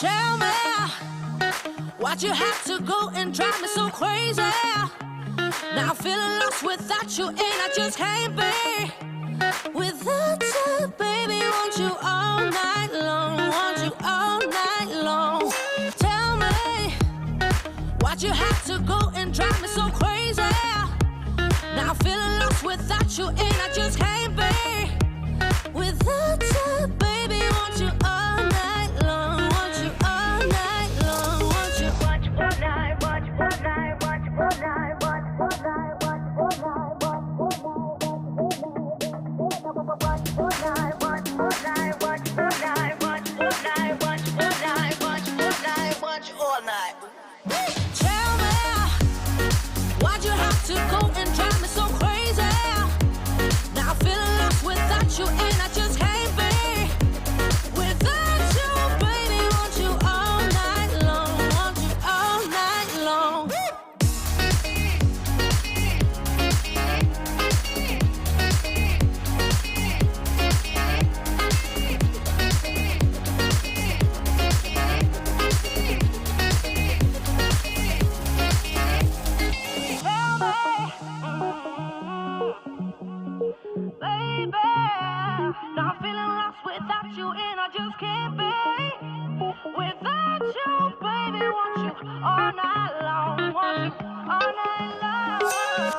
Tell me why'd you have to go and drive me so crazy? Now I'm feeling lost without you, and I just can't be without you, baby. Want you all night long, want you all night long. Tell me why'd you have to go and drive me so crazy? Now I'm feeling lost without you, and I just can't be without you, baby. Want you all night long, want you all night long, want you. Watch all night, watch all night, watch all night, watch all night, watch all night, watch all night, watch all night, watch all night, watch all night, watch all night, watch all night, watch all night. Tell me why'd you have to go and drive me so crazy? Now I'm feeling lost without you, and I just can't be without you, baby. Want you all night long, want you all night long. Baby, now I'm feeling lost without you, and I just can't be without you, baby. Want you all night long, want you all night long.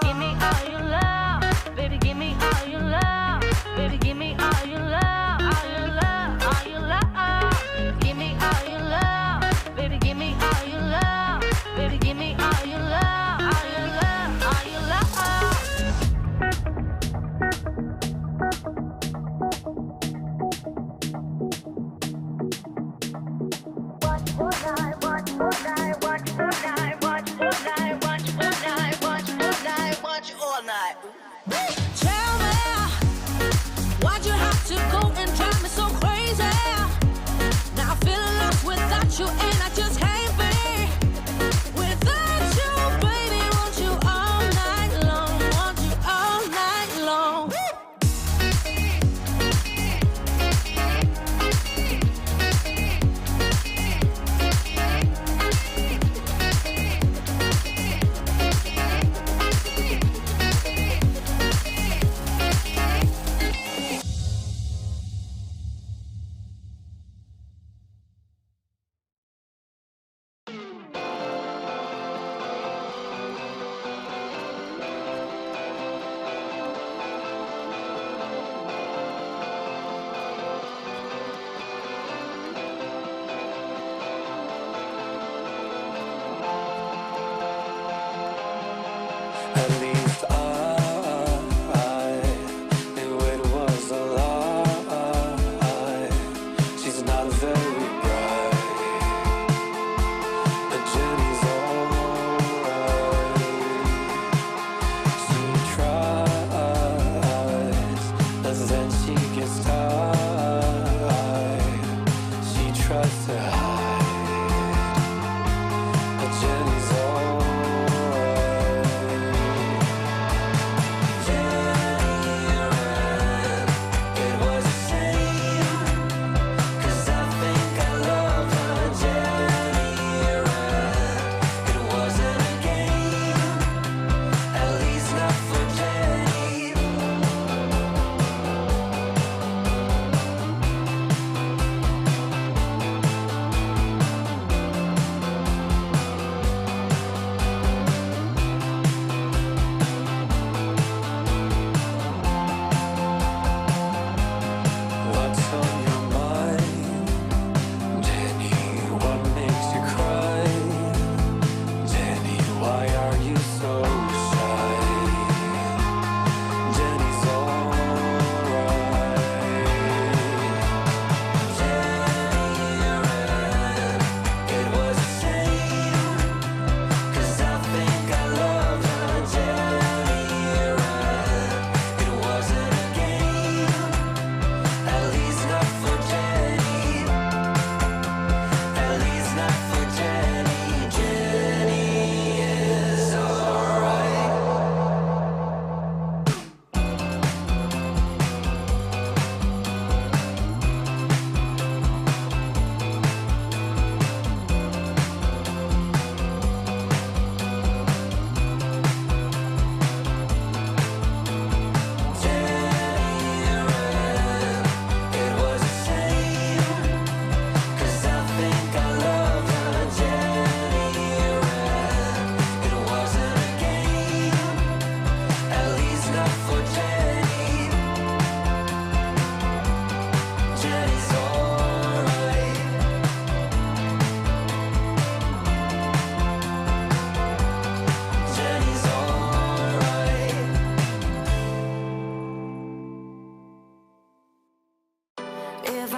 Give me all your love, baby. Give me all your love, baby. Give me all your love, all your love, all your love. Give me all your love, baby. Give me all your love, baby. Give me all your love, all your love, all your love. Watch all night, watch all night, watch all night, watch all night, watch all night, watch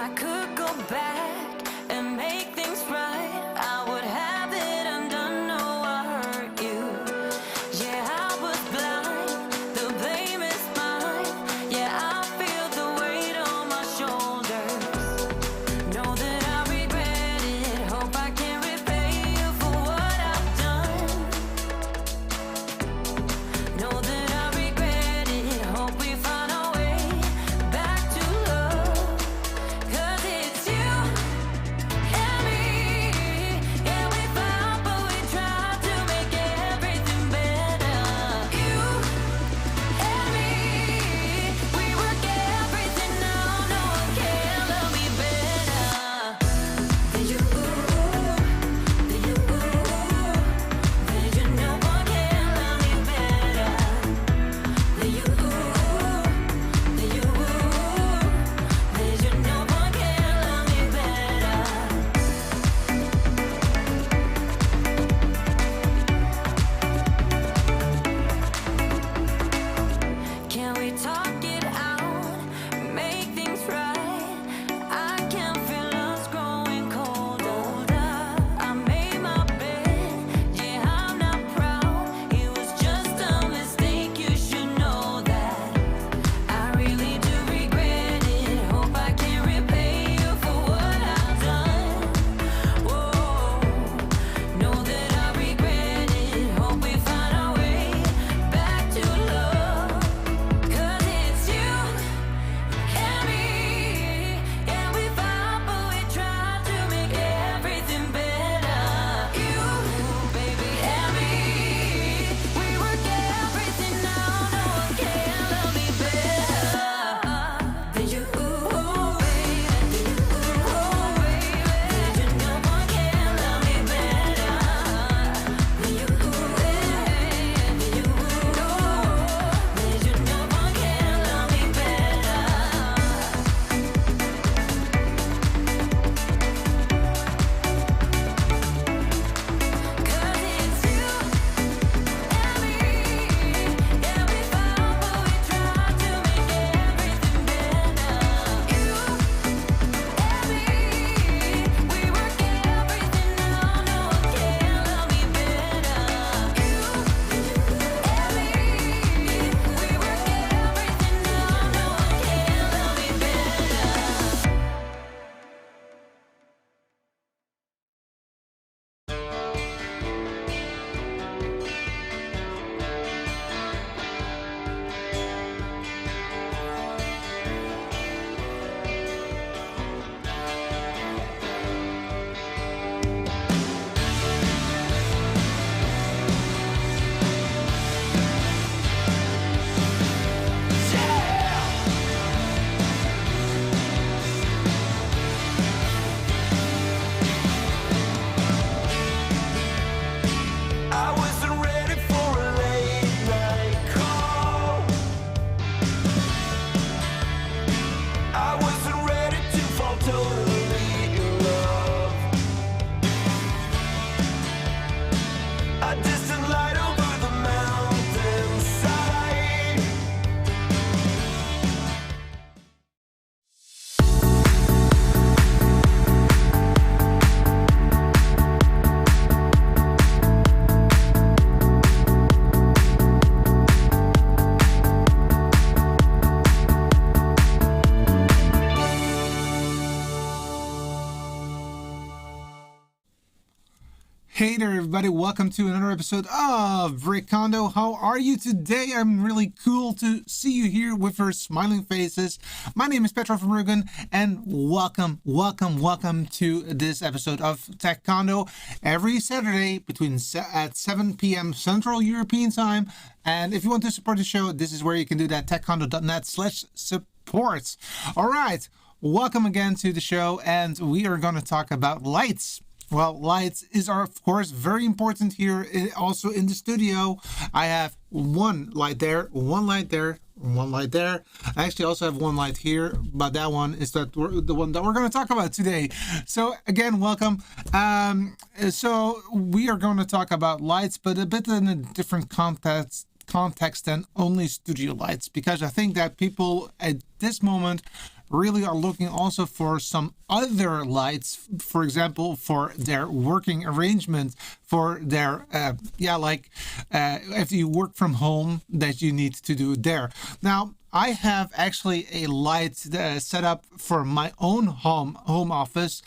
I could go back and make things right, I would have it undone. No, I hurt you. Yeah, I was blind. The blame is mine. Yeah, I feel the weight on my shoulders. Know that I regret it. Hope I can repay you for what I've done. Know that I regret it. Hope we find our way back to love. 'Cause it's you and me. Yeah, we fought, but we tried to make everything better. You and me, we work everything out. No one can love me better than you. Than you. Than you. No one can love me better than you. Than you. Than you. No one can love me better. Can we talk it out? Make things right. I can feel us growing colder. I made my bed. Yeah, I'm not proud. It was just a mistake. You should know that. I really do regret it. Hope I can repay you for what I've done. Whoa, know that I regret it. Hope we find our way back to love. 'Cause it's you and me. Yeah, we fought, but we tried to make everything better. You, baby, and me. We work everything out. No one can love me better than you, baby. Than you, baby. Than you. No one can love me better than you, baby. Than you, no. Than you. No one can love me better. 'Cause it's you and me. Yeah, we fought, but we tried to make everything better. You and me, we work everything out. No one can love me better. You and me, we work everything out. No one can love me better. I wasn't ready for a late night call. I wasn't ready to fall totally in love. A distant light over the mountainside. Hey there, everybody. Welcome to another episode of Rick Kondo. How are you today? I'm really cool to see you here with your smiling faces. My name is Petra from Rugen, and welcome to this episode of Tech Kondo. Every Saturday at 7 p.m. Central European Time. And if you want to support the show, this is where you can do that, techkondo.net/support. All right, welcome again to the show, and we are going to talk about lights. Well, lights are, of course, very important here, also in the studio. I have one light there, one light there, one light there. I actually also have one light here, but that one is the one that we're going to talk about today. So again, welcome. So we are going to talk about lights, but a bit in a different context than only studio lights, because I think that people at this moment really are looking also for some other lights, for example, for their working arrangement, for their, if you work from home, that you need to do it there. Now, I have actually a light set up for my own home office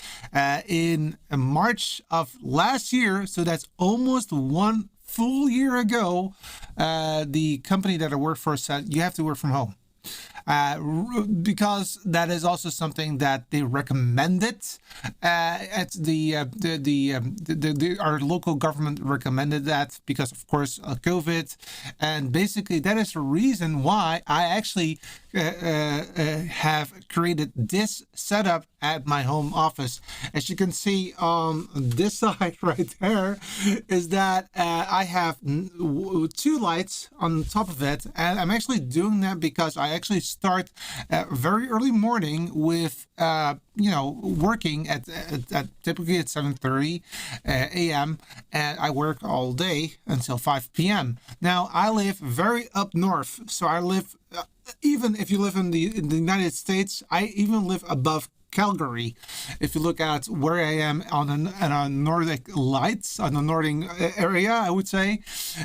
in March of last year. So that's almost one full year ago. The company that I work for said you have to work from home. Because that is also something that they recommended at our local government recommended that because of course COVID, and basically that is the reason why I actually have created this setup at my home office. As you can see on this side right there is that I have two lights on top of it, and I'm actually doing that because I actually start very early morning with working at typically at 7:30 a.m. and I work all day until 5 p.m. Now I live very up north, so I live even if you live in the United States, I even live above Calgary. If you look at where I am on Nordic lights, on the Nordic area, I would say.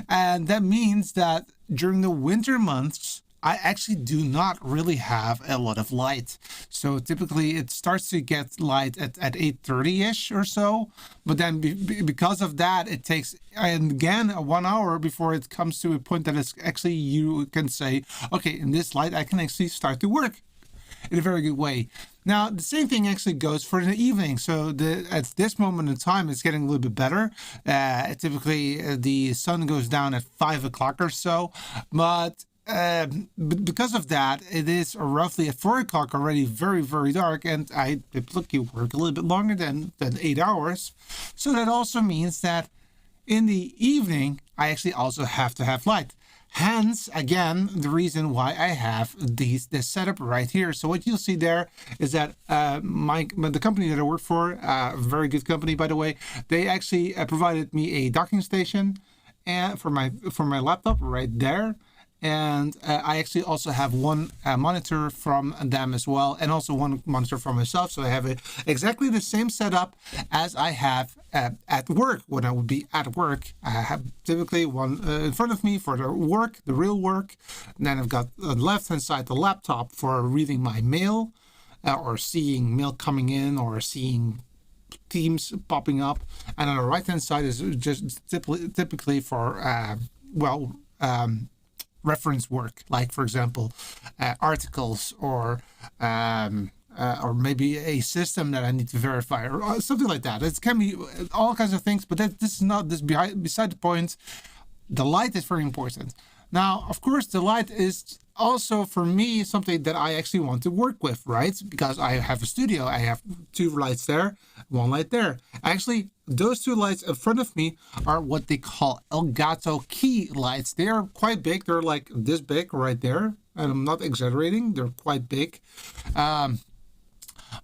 And that means that during the winter months, I actually do not really have a lot of light. So typically it starts to get light at 8:30ish or so. But then because of that, it takes, and again, 1 hour before it comes to a point that it's actually, you can say, okay, in this light, I can actually start to work in a very good way. Now, the same thing actually goes for the evening. So at this moment in time, it's getting a little bit better. Typically, the sun goes down at 5 o'clock or so. But because of that, it is roughly at 4 o'clock already very, very dark. And I typically work a little bit longer than 8 hours. So that also means that in the evening, I actually also have to have light. Hence, again, the reason why I have this setup right here. So what you'll see there is that the company that I work for, a very good company, by the way, they actually provided me a docking station and for my laptop right there. And I actually also have one monitor from them as well, and also one monitor for myself. So I have exactly the same setup as I have at work. When I would be at work, I have typically one in front of me for the work, the real work. And then I've got on the left-hand side the laptop for reading my mail or seeing mail coming in or seeing Teams popping up. And on the right-hand side is just typically for, reference work, like for example articles or maybe a system that I need to verify or something like that. It can be all kinds of things, but this is not this beside the point. The light is very important. Now, of course, the light is also for me something that I actually want to work with, right? Because I have a studio, I have two lights there, one light there. Actually, those two lights in front of me are what they call Elgato Keylights. They are quite big. They're like this big right there. And I'm not exaggerating. They're quite big.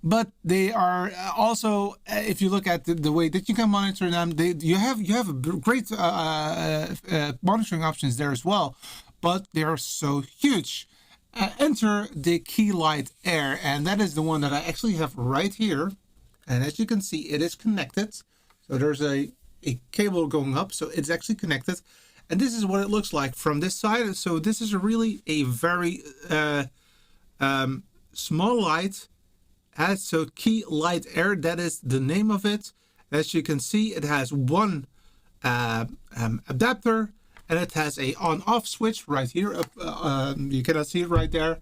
But they are also, if you look at the way that you can monitor them, you have a great monitoring options there as well. But they are so huge. Enter the Keylight Air, and that is the one that I actually have right here. And as you can see, it is connected. So there's a cable going up, so it's actually connected. And this is what it looks like from this side. So this is really a very small light. So Keylight Air, that is the name of it. As you can see, it has one adapter, and it has a on-off switch right here. You cannot see it right there.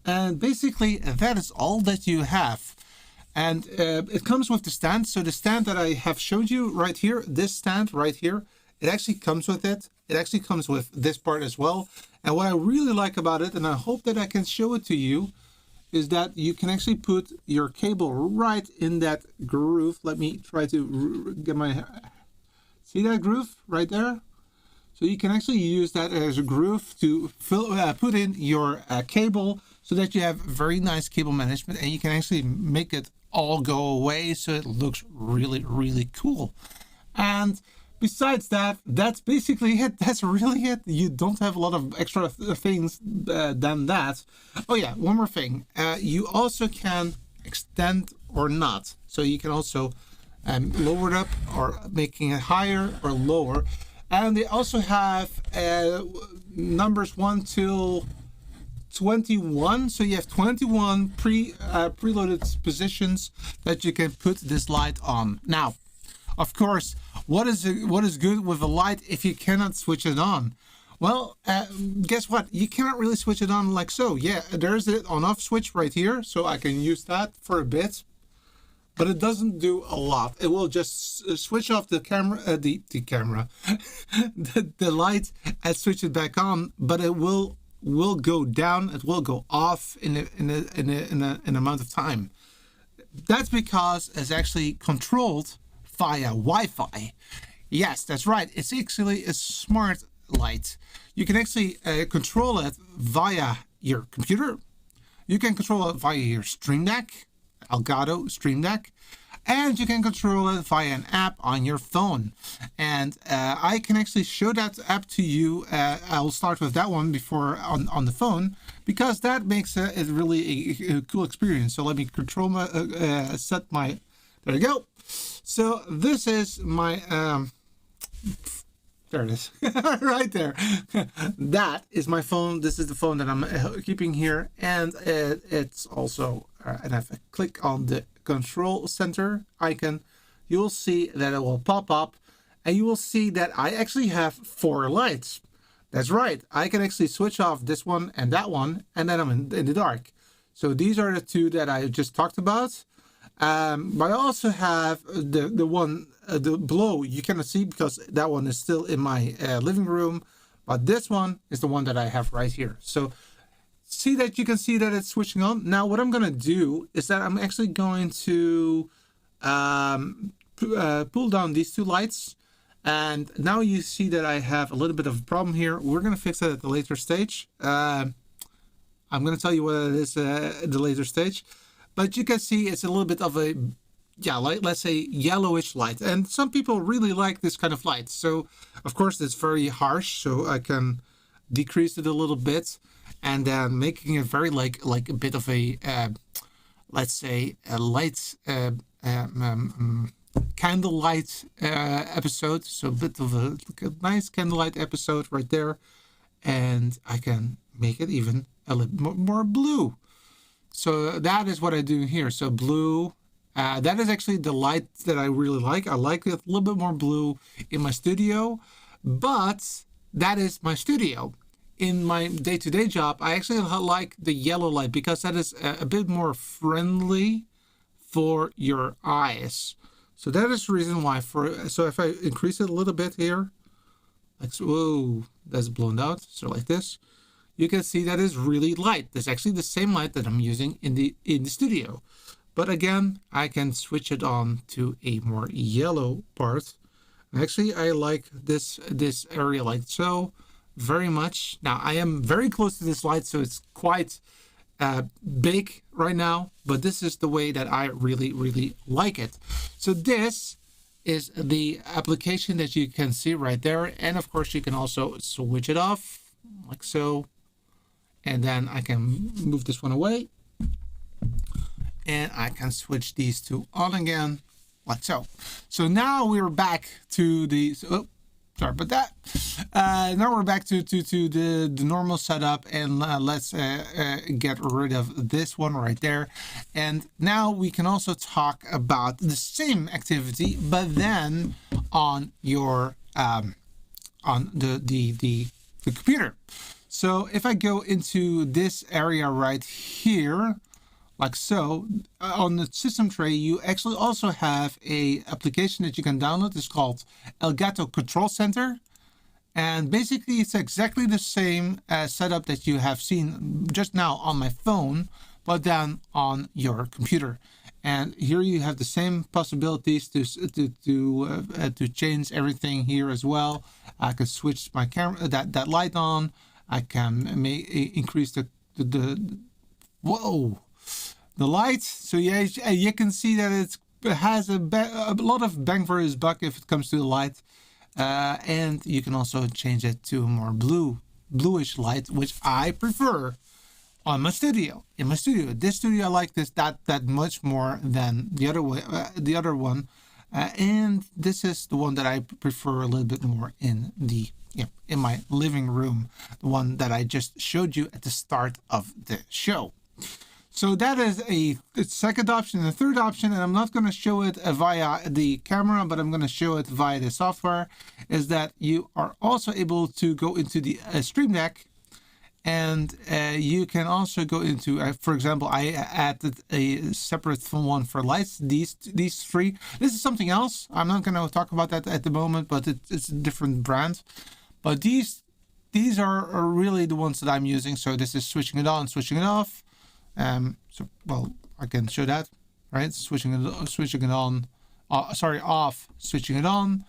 And basically, that is all that you have. And it comes with the stand. So the stand that I have showed you right here, this stand right here, it actually comes with it. It actually comes with this part as well. And what I really like about it, and I hope that I can show it to you, is that you can actually put your cable right in that groove. Let me try to get my... See that groove right there? So you can actually use that as a groove to put in your cable so that you have very nice cable management, and you can actually make it all go away so it looks really, really cool. And besides that, that's basically it. That's really it. You don't have a lot of extra things than that. Oh yeah, one more thing. You also can extend or not. So you can also lower it up or making it higher or lower. And they also have numbers 1 till 21. So you have 21 preloaded positions that you can put this light on. Now, of course, what is good with a light if you cannot switch it on? Well, guess what? You cannot really switch it on like so. Yeah, there's the on-off switch right here, so I can use that for a bit. But it doesn't do a lot. It will just switch off the camera, the camera, the light, and switch it back on. But it will go down. It will go off in an amount of time. That's because it's actually controlled via Wi-Fi. Yes, that's right. It's actually a smart light. You can actually control it via your computer. You can control it via your Stream Deck, Elgato Stream Deck, and you can control it via an app on your phone. And I can actually show that app to you. I'll start with that one before on the phone, because that makes it really a cool experience. So let me control my set my. There you go. So this is my there it is. Right there. That is my phone. This is the phone that I'm keeping here, and it's also and if I click on the control center icon, you will see that it will pop up, and you will see that I actually have 4 lights. That's right. I can actually switch off this one and that one, and then I'm in the dark. So these are the 2 that I just talked about. But I also have the one the below you cannot see because that one is still in my living room, but this one is the one that I have right here. So see that you can see that it's switching on. Now what I'm gonna do is that I'm actually going to pull down these 2 lights, and now you see that I have a little bit of a problem here. We're gonna fix it at the later stage. I'm gonna tell you what it is at the later stage. But you can see it's a little bit of a, yeah, like let's say yellowish light. And some people really like this kind of light. So, of course, it's very harsh. So I can decrease it a little bit, and then making it very like a bit of a, let's say, a light, candlelight episode. So a bit of a nice candlelight episode right there. And I can make it even a little more blue. So that is what I do here. So blue, that is actually the light that I really like. I like it a little bit more blue in my studio, but that is my studio. In my day-to-day job, I actually like the yellow light because that is a bit more friendly for your eyes. So that is the reason why. So if I increase it a little bit here, like so, whoa, that's blown out. So like this. You can see that is really light. That's actually the same light that I'm using in the studio. But again, I can switch it on to a more yellow part. Actually, I like this area like so very much. Now, I am very close to this light, so it's quite big right now. But this is the way that I really, really like it. So this is the application that you can see right there. And of course, you can also switch it off like so. And then I can move this one away, and I can switch these 2 on again, like so. So now we're back to the, oh, sorry about that. Now we're back to the normal setup, and let's get rid of this one right there. And now we can also talk about the same activity, but then on your on the computer. So if I go into this area right here, like so, on the system tray, you actually also have a application that you can download. It's called Elgato Control Center. And basically, it's exactly the same setup that you have seen just now on my phone, but then on your computer. And here you have the same possibilities to change everything here as well. I can switch my camera, that light on. I can increase the light. So yeah, you can see that it has a lot of bang for his buck if it comes to the light. And you can also change it to a more bluish light, which I prefer on my studio. In my studio, this studio I like this that much more than the other one, and this is the one that I prefer a little bit more in the in my living room, the one that I just showed you at the start of the show. So that is the second option. The third option, and I'm not going to show it via the camera, but I'm going to show it via the software, is that you are also able to go into the Stream Deck, and you can also go into, for example, I added a separate one for lights, these three. This is something else. I'm not going to talk about that at the moment, but it's a different brand. But these are really the ones that I'm using. So this is switching it on, switching it off. So, well, I can show that, right? Switching it on, off, switching it on,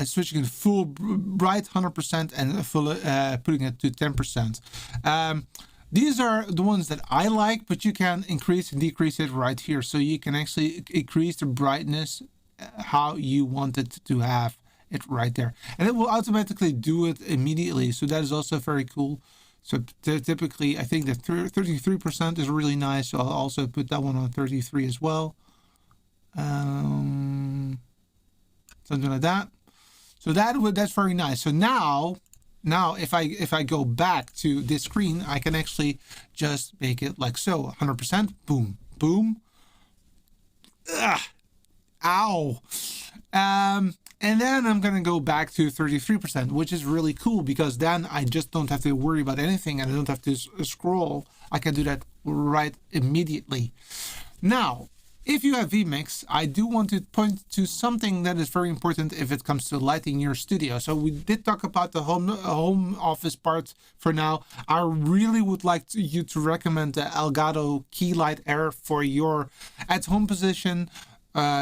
switching it full bright 100% and full, putting it to 10%. These are the ones that I like, but you can increase and decrease it right here. So you can actually increase the brightness how you want it to have it right there. And it will automatically do it immediately. So that is also very cool. So typically, I think that 33% is really nice. So I'll also put that one on 33 as well. Something like that. So that's very nice. So now if I go back to this screen, I can actually just make it like so. 100%. Boom, boom. Ugh. Ow. And then I'm going to go back to 33%, which is really cool because then I just don't have to worry about anything and I don't have to scroll. I can do that right immediately. Now, if you have vMix, I do want to point to something that is very important if it comes to lighting your studio. So we did talk about the home office part for now. I really would like you to recommend the Elgato Keylight Air for your at-home position.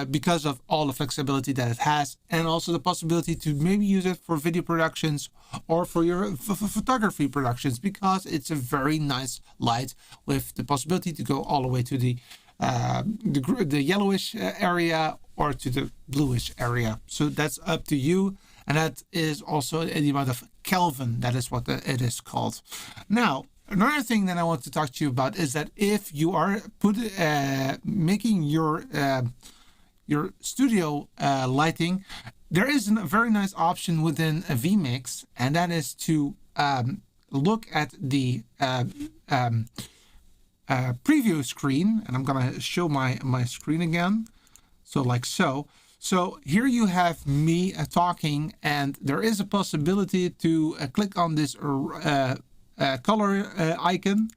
Because of all the flexibility that it has, and also the possibility to maybe use it for video productions or for your photography productions, because it's a very nice light with the possibility to go all the way to the yellowish area or to the bluish area. So that's up to you, and that is also the amount of Kelvin. That is what it is called. Now, another thing that I want to talk to you about is that if you are making your studio lighting, there is a very nice option within a vMix, and that is to look at the preview screen. And I'm gonna show my screen again. So like so. So here you have me talking, and there is a possibility to click on this color icon,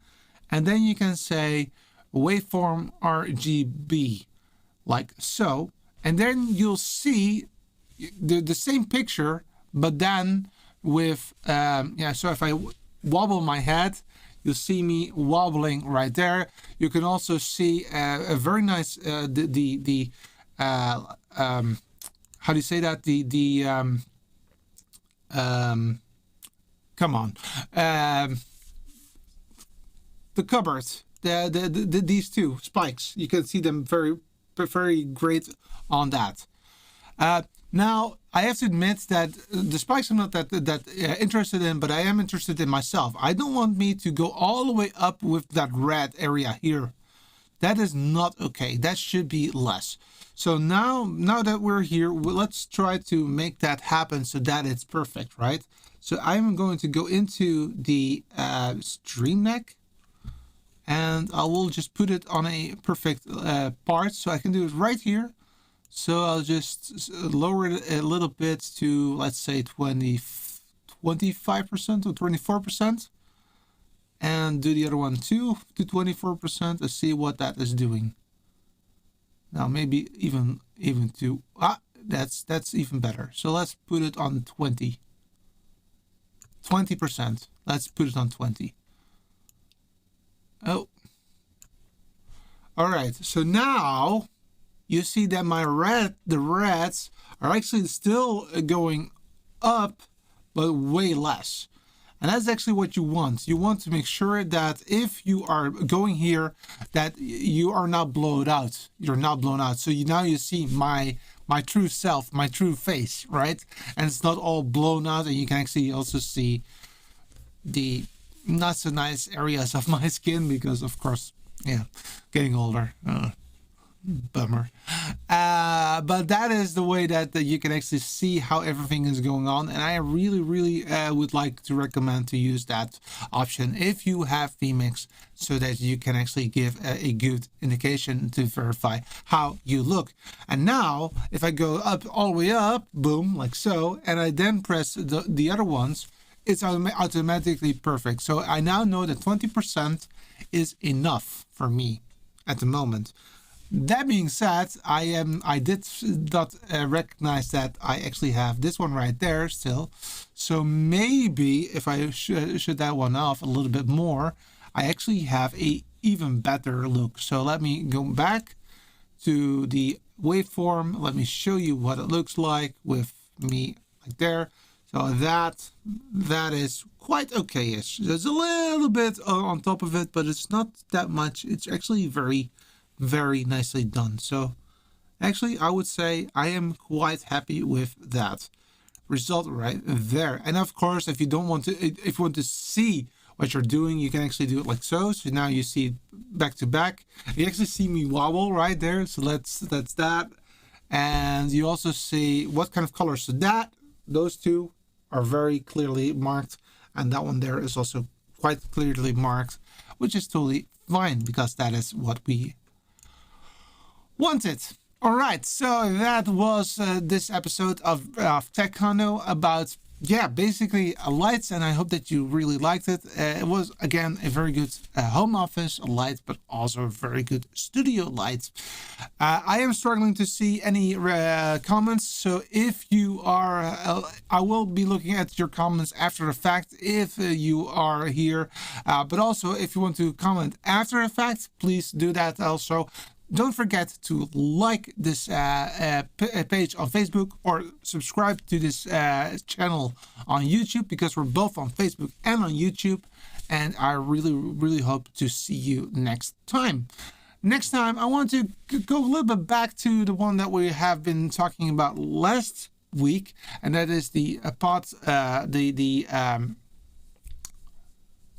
and then you can say waveform RGB. Like so, and then you'll see the same picture, but then with so if I wobble my head, you'll see me wobbling right there. You can also see a very nice how do you say that, come on, the cupboard, these two spikes, you can see them very great on that. Now I have to admit that the spikes I'm not that interested in, but I am interested in myself. I don't want me to go all the way up with that red area here. That is not okay. That should be less. So now that we're here, let's try to make that happen so that it's perfect, right? So I'm going to go into the Stream Deck, and I will just put it on a perfect part, so I can do it right here. So I'll just lower it a little bit to, let's say, 25% or 24%, and do the other one too to 24%. Let's see what that is doing. Now maybe even to that's even better. So let's put it on 20%. Let's put it on 20. Oh, all right. So now you see that the reds are actually still going up, but way less. And that's actually what you want. You want to make sure that if you are going here, that you are not blown out. You're not blown out. So now you see my my true self, my true face, right? And it's not all blown out, and you can actually also see the not so nice areas of my skin because, of course, yeah, getting older. Bummer. But that is the way that you can actually see how everything is going on, and I really would like to recommend to use that option if you have vMix, so that you can actually give a good indication to verify how you look. And now if I go up, all the way up, boom, like so, and I then press the other ones, it's automatically perfect. So I now know that 20% is enough for me at the moment. That being said, I did not recognize that I actually have this one right there still. So maybe if I should that one off a little bit more, I actually have a even better look. So let me go back to the waveform. Let me show you what it looks like with me like there. So that is quite okay-ish. There's a little bit on top of it, but it's not that much. It's actually very nicely done. So actually I would say I am quite happy with that result right there. And of course, if you want to see what you're doing, you can actually do it like so. So now you see back to back. You actually see me wobble right there. So that's that. And you also see what kind of color. So those two are very clearly marked, and that one there is also quite clearly marked, which is totally fine because that is what we wanted. All right, so that was this episode of Tech Condo about basically lights, and I hope that you really liked it. It was again a very good home office light, but also a very good studio light. I am struggling to see any comments, so if you are, I will be looking at your comments after the fact if you are here, but also if you want to comment after the fact, please do that also. Don't forget to like this page on Facebook or subscribe to this channel on YouTube, because we're both on Facebook and on YouTube. And I really hope to see you next time. Next time, I want to go a little bit back to the one that we have been talking about last week, and that is the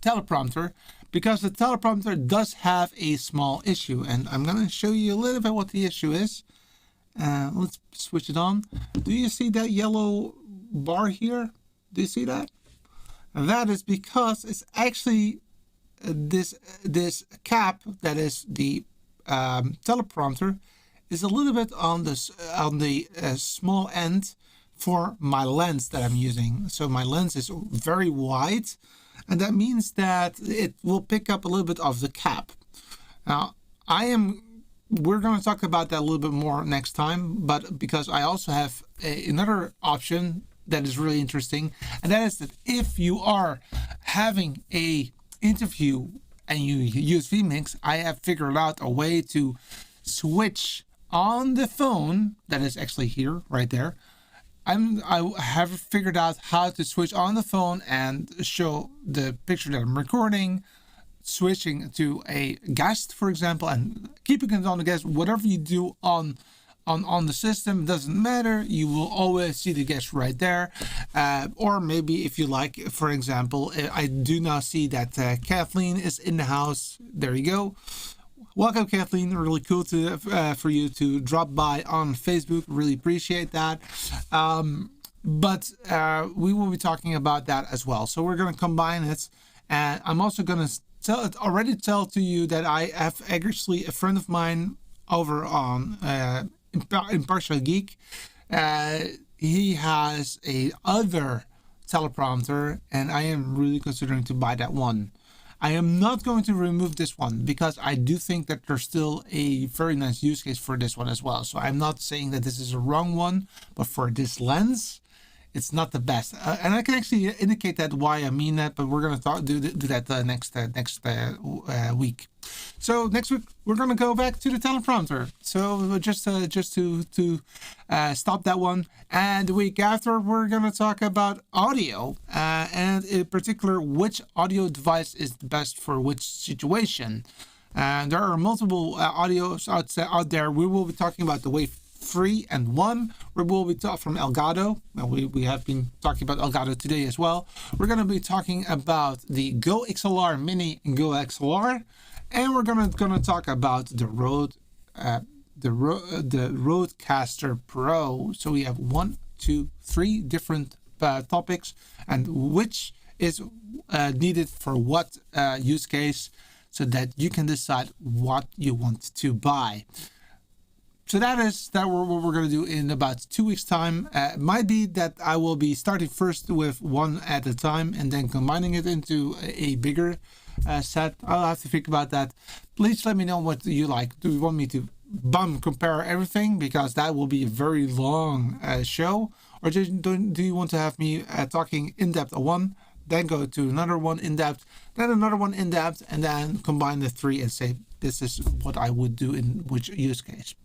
teleprompter. Because the teleprompter does have a small issue, and I'm going to show you a little bit what the issue is. Let's switch it on. Do you see that yellow bar here? Do you see that? And that is because it's actually this cap that is the teleprompter is a little bit on the small end for my lens that I'm using. So my lens is very wide, and that means that it will pick up a little bit of the cap. Now, we're going to talk about that a little bit more next time, but because I also have another option that is really interesting, and that is that if you are having a interview and you use vMix, I have figured out a way to switch on the phone that is actually here, right there. I have figured out how to switch on the phone and show the picture that I'm recording, switching to a guest, for example, and keeping it on the guest. Whatever you do on the system, doesn't matter. You will always see the guest right there. Or maybe if you like, for example, I do now see that Kathleen is in the house. There you go. Welcome, Kathleen. Really cool for you to drop by on Facebook. Really appreciate that. But we will be talking about that as well. So we're going to combine it. And I'm also going to already tell to you that I have actually a friend of mine over on Impartial Geek. He has a other teleprompter, and I am really considering to buy that one. I am not going to remove this one because I do think that there's still a very nice use case for this one as well. So I'm not saying that this is a wrong one, but for this lens, it's not the best. And I can actually indicate that why I mean that, but we're going to do that next week. So next week we're going to go back to the teleprompter. So just to stop that one. And the week after we're going to talk about audio, and in particular which audio device is the best for which situation. And there are multiple audios out there. We will be talking about the Wave 3 and 1. We will be talking from Elgato. We have been talking about Elgato today as well. We're going to be talking about the Go XLR Mini and Go XLR, and we're going to talk about the Rodecaster Pro. So we have 1, 2, 3 different topics, and which is needed for what use case, so that you can decide what you want to buy. So that what we're going to do in about 2 weeks time. It might be that I will be starting first with one at a time and then combining it into a bigger set. I'll have to think about that. Please let me know what you like. Do you want me to compare everything, because that will be a very long show, or do you want to have me talking in depth on one, then go to another one in depth, then another one in depth, and then combine the 3 and say this is what I would do in which use case.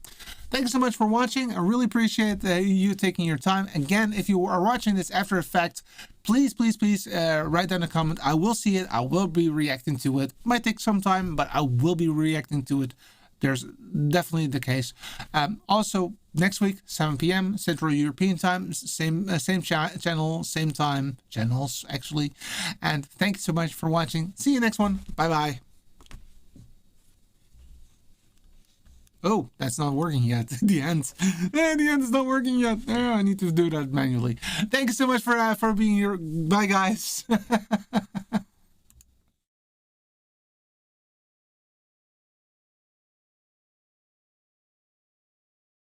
Thank you so much for watching. I really appreciate you taking your time. Again, if you are watching this after effect, please write down a comment. I will see it. I will be reacting to it. Might take some time, but I will be reacting to it. There's definitely the case. Also, next week, 7 p.m. Central European Time, same channel, same time, channels actually. And thank you so much for watching. See you next one. Bye-bye. Oh, that's not working yet. The end. The end is not working yet. Oh, I need to do that manually. Thank you so much for being here. Bye, guys.